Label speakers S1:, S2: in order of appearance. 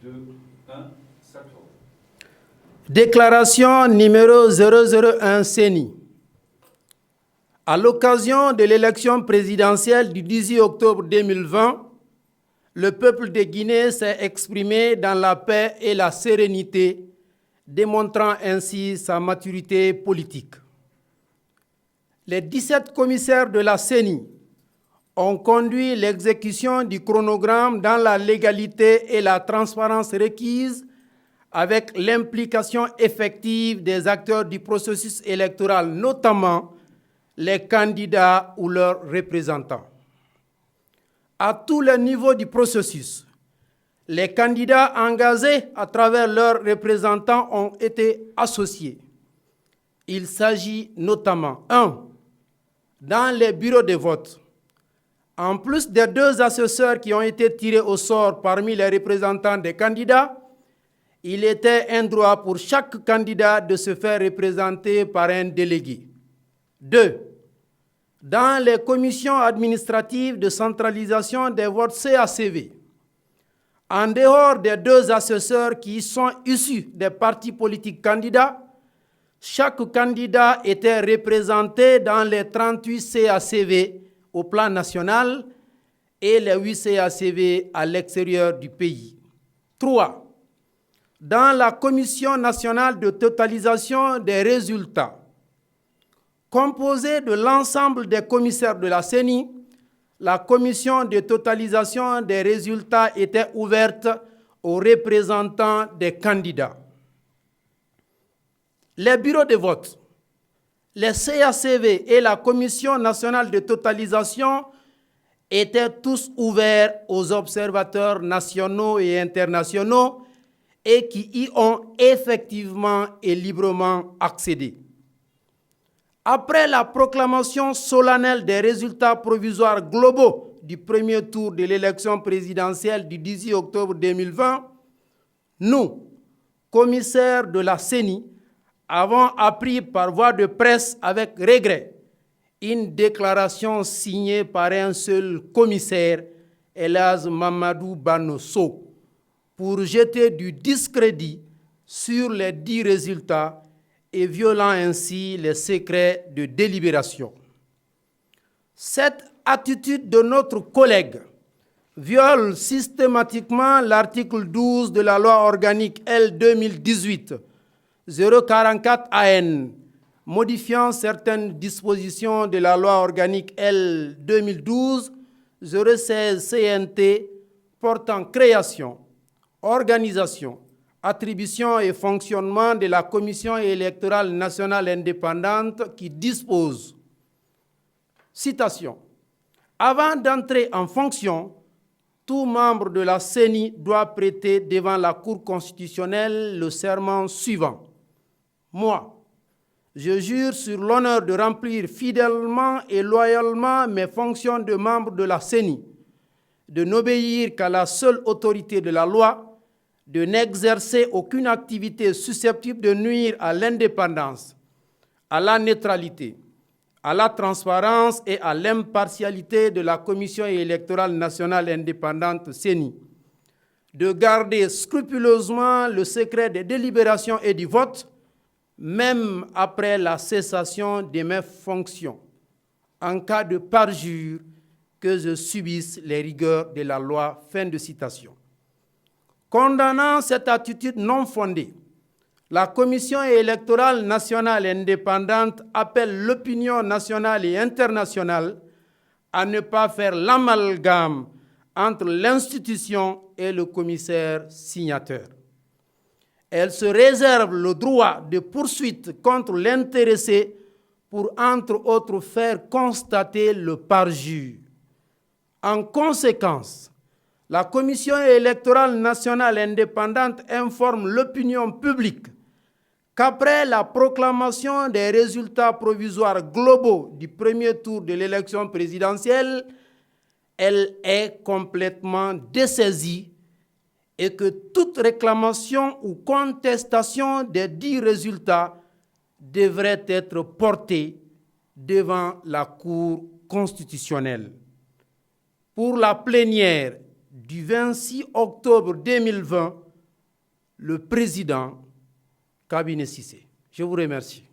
S1: 2, 1, s'accorde.
S2: Déclaration numéro 001 CENI. À l'occasion de l'élection présidentielle du 18 octobre 2020, le peuple de Guinée s'est exprimé dans la paix et la sérénité, démontrant ainsi sa maturité politique. Les 17 commissaires de la CENI ont conduit l'exécution du chronogramme dans la légalité et la transparence requises avec l'implication effective des acteurs du processus électoral, notamment les candidats ou leurs représentants. À tous les niveaux du processus, les candidats engagés à travers leurs représentants ont été associés. Il s'agit notamment, 1. Dans les bureaux de vote, en plus des 2 assesseurs qui ont été tirés au sort parmi les représentants des candidats, il était un droit pour chaque candidat de se faire représenter par un délégué. 2. Dans les commissions administratives de centralisation des votes CACV, en dehors des 2 assesseurs qui sont issus des partis politiques candidats, chaque candidat était représenté dans les 38 CACV au plan national et les 8 CACV à l'extérieur du pays. 3. Dans la Commission nationale de totalisation des résultats, composée de l'ensemble des commissaires de la CENI, la commission de totalisation des résultats était ouverte aux représentants des candidats. Les bureaux de vote, les CACV et la commission nationale de totalisation étaient tous ouverts aux observateurs nationaux et internationaux et qui y ont effectivement et librement accédé. Après la proclamation solennelle des résultats provisoires globaux du premier tour de l'élection présidentielle du 18 octobre 2020, nous, commissaires de la CENI, avons appris par voie de presse avec regret une déclaration signée par un seul commissaire, Elhadji Mamadou Banosso, pour jeter du discrédit sur les 10 résultats et violant ainsi les secrets de délibération. Cette attitude de notre collègue viole systématiquement l'article 12 de la loi organique L 2018-044 AN, modifiant certaines dispositions de la loi organique L 2012-016 CNT portant création, organisation, attribution et fonctionnement de la Commission électorale nationale indépendante qui dispose, citation, « Avant d'entrer en fonction, tout membre de la CENI doit prêter devant la Cour constitutionnelle le serment suivant. Moi, je jure sur l'honneur de remplir fidèlement et loyalement mes fonctions de membre de la CENI, de n'obéir qu'à la seule autorité de la loi, de n'exercer aucune activité susceptible de nuire à l'indépendance, à la neutralité, à la transparence et à l'impartialité de la Commission électorale nationale indépendante CENI, de garder scrupuleusement le secret des délibérations et du vote, même après la cessation de mes fonctions, en cas de parjure que je subisse les rigueurs de la loi. » Fin de citation. Condamnant cette attitude non fondée, la Commission électorale nationale indépendante appelle l'opinion nationale et internationale à ne pas faire l'amalgame entre l'institution et le commissaire signateur. Elle se réserve le droit de poursuite contre l'intéressé pour, entre autres, faire constater le parjure. En conséquence, la Commission électorale nationale indépendante informe l'opinion publique qu'après la proclamation des résultats provisoires globaux du premier tour de l'élection présidentielle, elle est complètement dessaisie et que toute réclamation ou contestation des 10 résultats devrait être portée devant la Cour constitutionnelle. Pour la plénière du 26 octobre 2020, le président Kabinet Sissé. Je vous remercie.